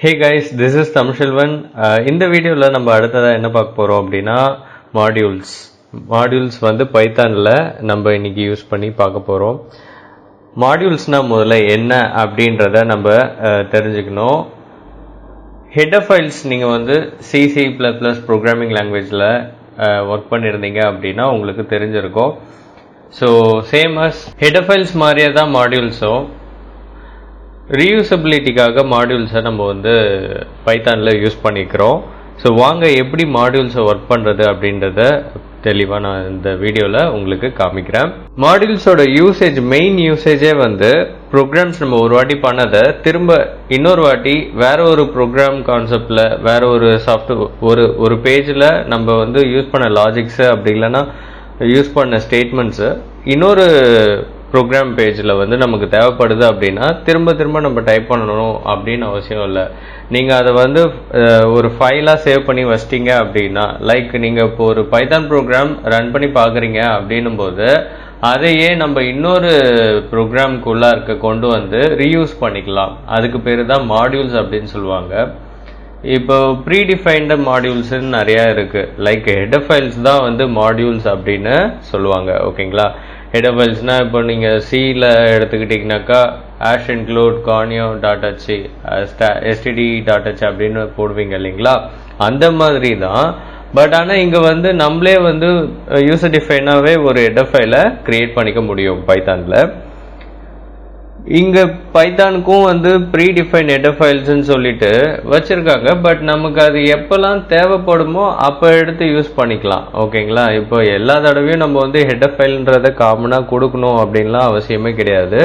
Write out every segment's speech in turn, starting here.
Hey guys, this is Tamshilvan. இந்த வீடியோவில் நம்ம அடுத்ததாக என்ன பார்க்க போகிறோம் அப்படின்னா மாடியூல்ஸ் வந்து பைத்தானில் நம்ம இன்னைக்கு யூஸ் பண்ணி பார்க்க போகிறோம். மாடியூல்ஸ்னால் முதல்ல என்ன அப்படின்றத நம்ம தெரிஞ்சுக்கணும். ஹெடர் ஃபைல்ஸ் நீங்கள் வந்து C++ ப்ரோக்ராமிங் லாங்குவேஜில் ஒர்க் பண்ணியிருந்தீங்க அப்படின்னா உங்களுக்கு தெரிஞ்சிருக்கும். So same as header files மாதிரியே தான் மாடியூல்ஸும். ரீயூசபிலிட்டிக்காக மாடியூல்ஸை நம்ம வந்து பைத்தானில் யூஸ் பண்ணிக்கிறோம். ஸோ வாங்க எப்படி மாடியூல்ஸை ஒர்க் பண்ணுறது அப்படின்றத தெளிவாக நான் இந்த வீடியோவில் உங்களுக்கு காமிக்கிறேன். மாடியூல்ஸோட மெயின் யூசேஜே வந்து ப்ரோக்ராம்ஸ் நம்ம ஒரு வாட்டி பண்ணதை திரும்ப இன்னொரு வாட்டி வேற ஒரு ப்ரோக்ராம் கான்செப்டில் வேற ஒரு சாஃப்ட்வேர் ஒரு பேஜில் நம்ம வந்து யூஸ் பண்ண லாஜிக்ஸு அப்படி இல்லைன்னா யூஸ் பண்ண ஸ்டேட்மெண்ட்ஸு இன்னொரு ப்ரோக்ராம் பேஜில் வந்து நமக்கு தேவைப்படுது அப்படின்னா திரும்ப நம்ம டைப் பண்ணணும் அப்படின்னு அவசியம் இல்லை. நீங்கள் அதை வந்து ஒரு ஃபைலாக சேவ் பண்ணி வச்சிட்டிங்க அப்படின்னா, லைக் நீங்கள் இப்போ ஒரு பைத்தான் ப்ரோக்ராம் ரன் பண்ணி பார்க்குறீங்க அப்படின்னும் போது அதையே நம்ம இன்னொரு ப்ரோக்ராம்குள்ளே கொண்டு வந்து ரீயூஸ் பண்ணிக்கலாம். அதுக்கு பேர் தான் மாடியூல்ஸ் அப்படின்னு சொல்லுவாங்க. இப்போ ப்ரீடிஃபைன்டு மாடியூல்ஸ்ன்னு நிறையா இருக்குது. லைக் ஹெடர் ஃபைல்ஸ் தான் வந்து மாடியூல்ஸ் அப்படின்னு சொல்லுவாங்க. ஓகேங்களா? ஹெடர் ஃபைல்ஸ்னால் இப்போ நீங்கள் சியில் எடுத்துக்கிட்டிங்கனாக்கா include conio.h std.h அப்படின்னு போடுவீங்க இல்லைங்களா? அந்த மாதிரி தான். பட் ஆனால் இங்கே வந்து நம்மளே வந்து யூசர் டிஃபைனாகவே ஒரு ஹெடர் ஃபைலை க்ரியேட் பண்ணிக்க முடியும் பைத்தானில். இங்கே பைத்தானுக்கும் வந்து ப்ரீடிஃபைன் ஹெடர் ஃபைல்ஸ்ன்னு சொல்லிட்டு வச்சுருக்காங்க. பட் நமக்கு அது எப்போல்லாம் தேவைப்படுமோ அப்போ எடுத்து யூஸ் பண்ணிக்கலாம். ஓகேங்களா? இப்போ எல்லா தடவையும் நம்ம வந்து ஹெடர் ஃபைல்ன்றதை காமனாக கொடுக்கணும் அப்படின்லாம் அவசியமே கிடையாது.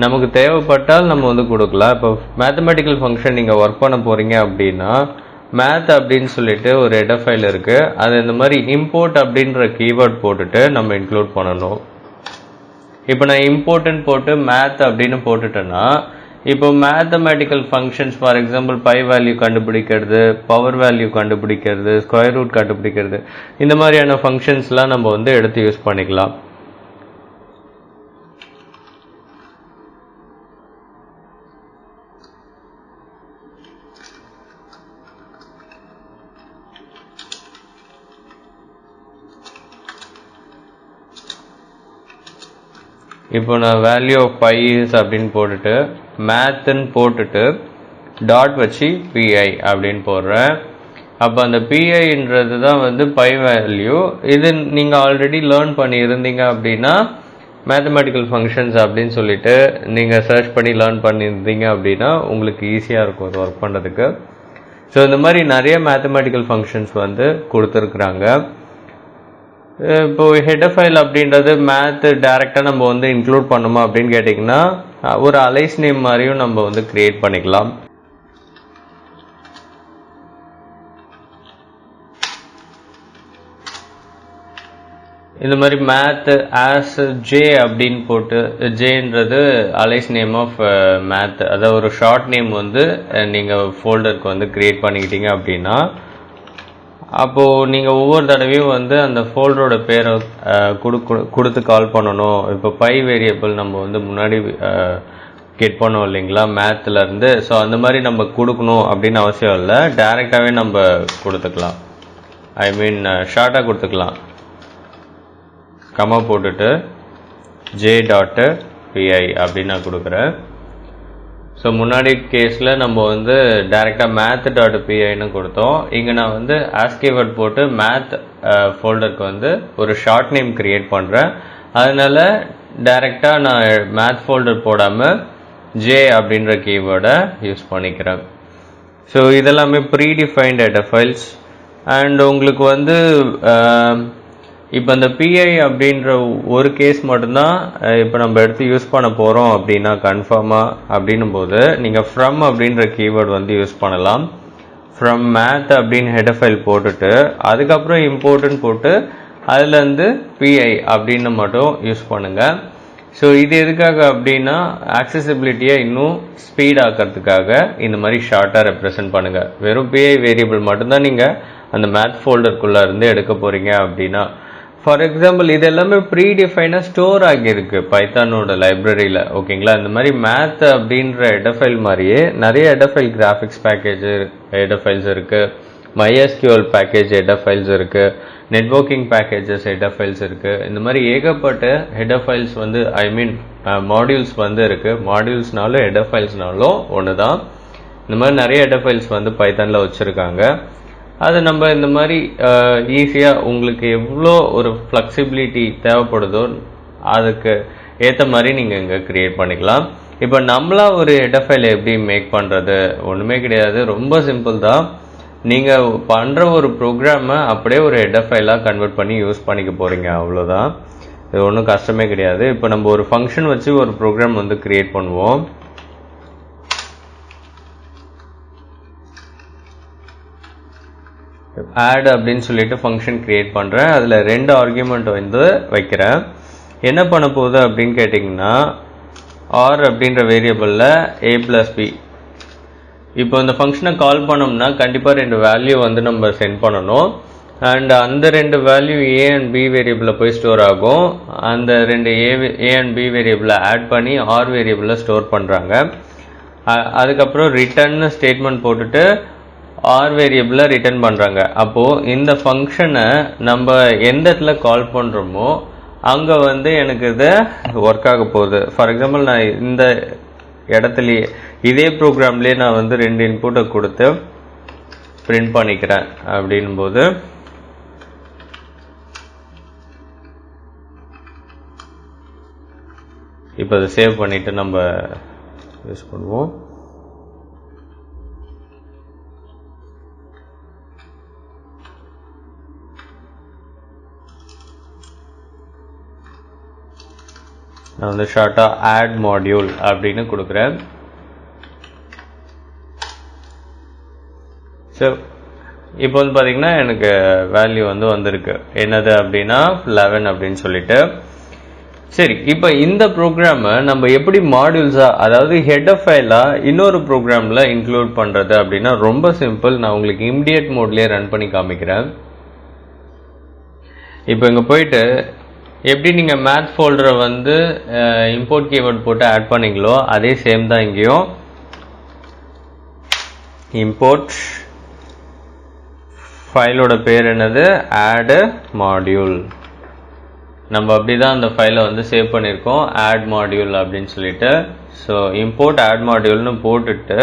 நமக்கு தேவைப்பட்டால் நம்ம வந்து கொடுக்கலாம். இப்போ மேத்தமெட்டிக்கல் ஃபங்க்ஷன் நீங்கள் ஒர்க் பண்ண போகிறீங்க அப்படின்னா மேத் அப்படின்னு சொல்லிட்டு ஒரு ஹெடர் ஃபைல் இருக்குது. அது இந்த மாதிரி இம்போர்ட் அப்படின்ற கீவேர்ட் போட்டுட்டு நம்ம இன்க்ளூட் பண்ணணும். இப்போ நான் இம்போர்ட்னு போட்டு மேத் அப்படின்னு போட்டுட்டேன்னா இப்போ mathematical functions for example pi value கண்டுபிடிக்கிறது, பவர் வேல்யூ கண்டுபிடிக்கிறது, ஸ்கொயர் ரூட் கண்டுபிடிக்கிறது, இந்த மாதிரியான ஃபங்க்ஷன்ஸ்லாம் நம்ம வந்து எடுத்து யூஸ் பண்ணிக்கலாம். இப்போ நான் வேல்யூ ஆஃப் பை அப்படின்னு போட்டுட்டு மேத்துன்னு போட்டுட்டு டாட் வச்சு பிஐ அப்படின்னு போடுறேன். அப்போ அந்த பிஐன்றது தான் வந்து பை வேல்யூ. இது நீங்கள் ஆல்ரெடி லேர்ன் பண்ணி இருந்தீங்க அப்படின்னா மேத்தமெட்டிக்கல் ஃபங்க்ஷன்ஸ் அப்படின்னு சொல்லிட்டு நீங்கள் சர்ச் பண்ணி லேர்ன் பண்ணியிருந்தீங்க அப்படின்னா உங்களுக்கு ஈஸியாக இருக்கும் அது ஒர்க் பண்ணுறதுக்கு. ஸோ இந்த மாதிரி நிறைய மேத்தமெட்டிக்கல் ஃபங்க்ஷன்ஸ் வந்து கொடுத்துருக்குறாங்க. இப்போ ஹெடர் ஃபைல் அப்படின்றது மேத்து டைரெக்டாக நம்ம வந்து இன்க்ளூட் பண்ணுமா அப்படின்னு கேட்டிங்கன்னா ஒரு அலைஸ் நேம் மாதிரியும் நம்ம வந்து கிரியேட் பண்ணிக்கலாம். இந்த மாதிரி மேத் ஆஸ் ஜே அப்படின்னு போட்டு ஜேன்றது அலைஸ் நேம் ஆஃப் மேத், அதாவது ஒரு ஷார்ட் நேம் வந்து நீங்கள் ஃபோல்டருக்கு வந்து கிரியேட் பண்ணிக்கிட்டீங்க அப்படின்னா அப்போது நீங்கள் ஒவ்வொரு தடவையும் வந்து அந்த ஃபோல்டரோட பேரை கொடுத்து கால் பண்ணணும். இப்போ பை வேரியபிள் நம்ம வந்து முன்னாடி கெட் பண்ணோம் இல்லைங்களா மேத்துலேருந்து. ஸோ அந்த மாதிரி நம்ம கொடுக்கணும் அப்படின்னு அவசியம் இல்லை. டைரெக்டாகவே நம்ம கொடுத்துக்கலாம். ஷார்ட்டாக கொடுத்துக்கலாம். கமா போட்டுட்டு j.pi அப்படின்னு நான் கொடுக்குறேன். ஸோ முன்னாடி கேஸில் நம்ம வந்து டைரெக்டாக math.piன்னு கொடுத்தோம். இங்கே நான் வந்து ஆஸ்கீவேர்ட் போட்டு மேத் ஃபோல்டருக்கு வந்து ஒரு ஷார்ட் நேம் க்ரியேட் பண்ணுறேன். அதனால் டைரெக்டாக நான் மேத் ஃபோல்டர் போடாமல் ஜே அப்படின்ற கீவேர்டை யூஸ் பண்ணிக்கிறேன். ஸோ இதெல்லாமே ப்ரீடிஃபைன்ட் ஹெடர் ஃபைல்ஸ். அண்ட் உங்களுக்கு வந்து இப்போ இந்த பிஐ அப்படின்ற ஒரு கேஸ் மட்டும்தான் இப்போ நம்ம எடுத்து யூஸ் பண்ண போகிறோம் அப்படின்னா கன்ஃபார்மாக அப்படின்னும் போது நீங்கள் ஃப்ரம் அப்படின்ற கீவேர்டு வந்து யூஸ் பண்ணலாம். ஃப்ரம் மேத் அப்படின்னு ஹெடர் ஃபைல் போட்டுட்டு அதுக்கப்புறம் இம்போர்ட்டுன்னு போட்டு அதுலேருந்து பிஐ அப்படின்னு மட்டும் யூஸ் பண்ணுங்கள். ஸோ இது எதுக்காக அப்படின்னா ஆக்சசிபிலிட்டியை இன்னும் ஸ்பீட் ஆக்கிறதுக்காக இந்த மாதிரி ஷார்ட்டாக ரெப்ரசன்ட் பண்ணுங்கள். வெறும் பிஐ வேரியபிள் மட்டும்தான் நீங்கள் அந்த மேத் ஃபோல்டருக்குள்ளே இருந்து எடுக்க போகிறீங்க அப்படின்னா. ஃபார் எக்ஸாம்பிள் இது எல்லாமே ப்ரீ டிஃபைனாக ஸ்டோர் ஆகியிருக்கு பைத்தானோட லைப்ரரியில். ஓகேங்களா, இந்த மாதிரி மேத் அப்படின்ற ஹெடர் ஃபைல் மாதிரியே நிறைய header file graphics package header files இருக்குது, MySQL பேக்கேஜ் ஹெடர் ஃபைல்ஸ் இருக்குது, நெட்வொர்க்கிங் பேக்கேஜஸ் ஹெடர் ஃபைல்ஸ் இருக்குது. இந்த மாதிரி ஏகப்பட்ட ஹெடர் ஃபைல்ஸ் வந்து மாடியூல்ஸ் வந்து இருக்குது. மாடியூல்ஸ்னாலும் ஹெடர் ஃபைல்ஸ்னாலும் ஒன்று தான். இந்த மாதிரி நிறைய ஹெடர் ஃபைல்ஸ் வந்து பைத்தானில் வச்சுருக்காங்க. அது நம்ம இந்த மாதிரி ஈஸியாக உங்களுக்கு எவ்வளோ ஒரு ஃப்ளெக்சிபிலிட்டி தேவைப்படுதோ அதுக்கு ஏற்ற மாதிரி நீங்கள் இங்கே க்ரியேட் பண்ணிக்கலாம். இப்போ நம்மளாக ஒரு ஹெடர் ஃபைல் எப்படி மேக் பண்ணுறது? ஒன்றுமே கிடையாது, ரொம்ப சிம்பிள் தான். நீங்கள் பண்ணுற ஒரு ப்ரோக்ராமை அப்படியே ஒரு ஹெடர் ஃபைலாக கன்வெர்ட் பண்ணி யூஸ் பண்ணிக்க போகிறீங்க, அவ்வளோதான். இது ஒன்றும் கஷ்டமே கிடையாது. இப்போ நம்ம ஒரு ஃபங்க்ஷன் வச்சு ஒரு ப்ரோக்ராம் வந்து க்ரியேட் பண்ணுவோம். ஆட் அப்படின்னு சொல்லிட்டு ஃபங்க்ஷன் கிரியேட் பண்ணுறேன். அதில் 2 ஆர்குமெண்ட் வந்து வைக்கிறேன். என்ன பண்ண போகுது அப்படின்னு கேட்டிங்கன்னா, ஆர் அப்படின்ற வேரியபிளில் a+b. இப்போ இந்த ஃபங்க்ஷனை கால் பண்ணோம்னா கண்டிப்பாக 2 வேல்யூ வந்து நம்ம சென்ட் பண்ணணும். அண்ட் அந்த 2 வேல்யூ a அண்ட் b வேரியபிளில் போய் ஸ்டோர் ஆகும். அந்த 2 a அண்ட் b வேரியபிளை ஆட் பண்ணி ஆர் வேரியபிளில் ஸ்டோர் பண்ணுறாங்க. அதுக்கப்புறம் ரிட்டர்ன் ஸ்டேட்மெண்ட் போட்டுட்டு ஆர் வேரியபிளில் ரிட்டர்ன் பண்ணுறாங்க. அப்போது இந்த ஃபங்க்ஷனை நம்ம எந்த இடத்துல கால் பண்ணுறோமோ அங்கே வந்து எனக்கு இது ஒர்க் ஆக போகுது. ஃபார் எக்ஸாம்பிள் நான் இந்த இடத்துலையே இதே ப்ரோக்ராம்லேயே நான் வந்து 2 இன்புட்டை கொடுத்து பிரிண்ட் பண்ணிக்கிறேன். அப்படின் போது இப்போ அதை சேவ் பண்ணிவிட்டு நம்ம யூஸ் பண்ணுவோம். நான் வந்து ஷார்ட்டாக ஆட் மாடியூல் அப்படின்னு கொடுக்குறேன். ஸோ இப்போ வந்து பார்த்தீங்கன்னா எனக்கு வேல்யூ வந்து வந்திருக்கு. என்னது அப்படின்னா 11 அப்படின்னு சொல்லிட்டு. சரி, இப்போ இந்த ப்ரோக்ராமை நம்ம எப்படி மாடியூல்ஸாக, அதாவது ஹெடர் ஃபைலாக இன்னொரு ப்ரோக்ராமில் இன்க்ளூட் பண்ணுறது அப்படின்னா ரொம்ப சிம்பிள். நான் உங்களுக்கு இமிடியேட் மோட்லேயே ரன் பண்ணி காமிக்கிறேன். இப்போ இங்கே போயிட்டு எப்படி நீங்கள் மேத் ஃபோல்டரை வந்து இம்போர்ட் கீவேர்ட் போட்டு ஆட் பண்ணிங்களோ அதே சேம் தான் இங்கேயும். இம்போர்ட் ஃபைலோட பேர் என்னது? Add module. நம்ம அப்படி தான் அந்த ஃபைலை வந்து சேவ் பண்ணியிருக்கோம், ஆட் மாடியூல் அப்படின்னு சொல்லிட்டு. ஸோ இம்போர்ட் ஆட் மாடியூல்னு போட்டுட்டு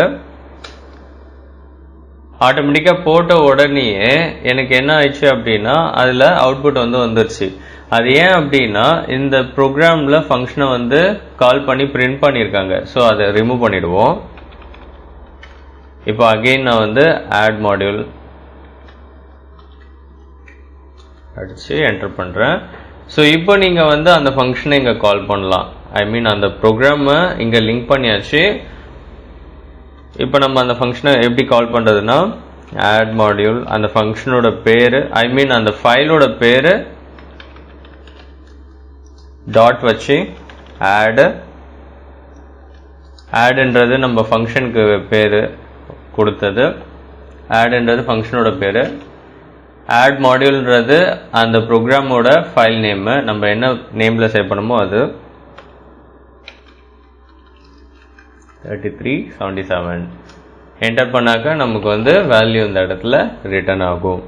ஆட்டோமேட்டிக்காக போட்ட உடனேயே எனக்கு என்ன ஆயிடுச்சு அப்படின்னா அதில் அவுட்புட் வந்து வந்துருச்சு. அது ஏன் அப்படின்னா இந்த ப்ரோக்ராமில் ஃபங்க்ஷனை வந்து கால் பண்ணி பிரிண்ட் பண்ணியிருக்காங்க. ஸோ அதை ரிமூவ் பண்ணிடுவோம். இப்போ அகெயின் நான் வந்து ஆட் மாடியூல் அடித்து என்டர் பண்ணுறேன். ஸோ இப்போ நீங்கள் வந்து அந்த ஃபங்க்ஷனை இங்கே கால் பண்ணலாம். அந்த ப்ரோக்ராமை இங்கே லிங்க் பண்ணியாச்சு. இப்போ நம்ம அந்த ஃபங்க்ஷனை எப்படி கால் பண்ணுறதுன்னா ஆட் மாடியூல், அந்த ஃபங்க்ஷனோட பேர் அந்த ஃபைலோட பேர் டாட் வச்சு ஆட்ன்றது நம்ம ஃபங்க்ஷனுக்கு பேர் கொடுத்தது, ஆட்ன்றது ஃபங்க்ஷனோட பேர், ஆட் மாடியூல்ன்றது அந்த ப்ரோக்ராமோட ஃபைல் நேமு, நம்ம என்ன நேமில் சேவ் பண்ணுமோ அது 3377 என்டர் பண்ணாக்க நமக்கு வந்து வேல்யூ இந்த இடத்துல ரிட்டர்ன் ஆகும்.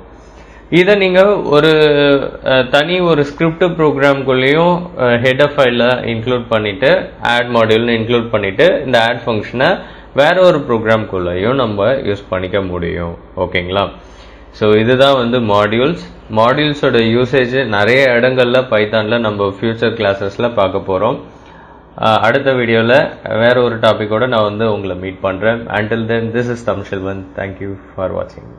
இதை நீங்கள் ஒரு தனி ஒரு ஸ்கிரிப்ட் ப்ரோக்ராம்குள்ளேயும் ஹெடர் ஃபைலில் இன்க்ளூட் பண்ணிவிட்டு ஆட் மாடியூல்னு இன்க்ளூட் பண்ணிவிட்டு இந்த ஆட் ஃபங்க்ஷனை வேற ஒரு ப்ரோக்ராம்குள்ளேயும் நம்ம யூஸ் பண்ணிக்க முடியும். ஓகேங்களா? ஸோ இதுதான் வந்து மாடியூல்ஸோட யூசேஜ் நிறைய இடங்களில் பைத்தானில் நம்ம ஃபியூச்சர் கிளாஸஸில் பார்க்க போகிறோம். அடுத்த வீடியோவில் வேற ஒரு டாப்பிக்கோட நான் வந்து உங்களை மீட் பண்ணுறேன். Until then, this is Tamshilvan. Thank you for watching.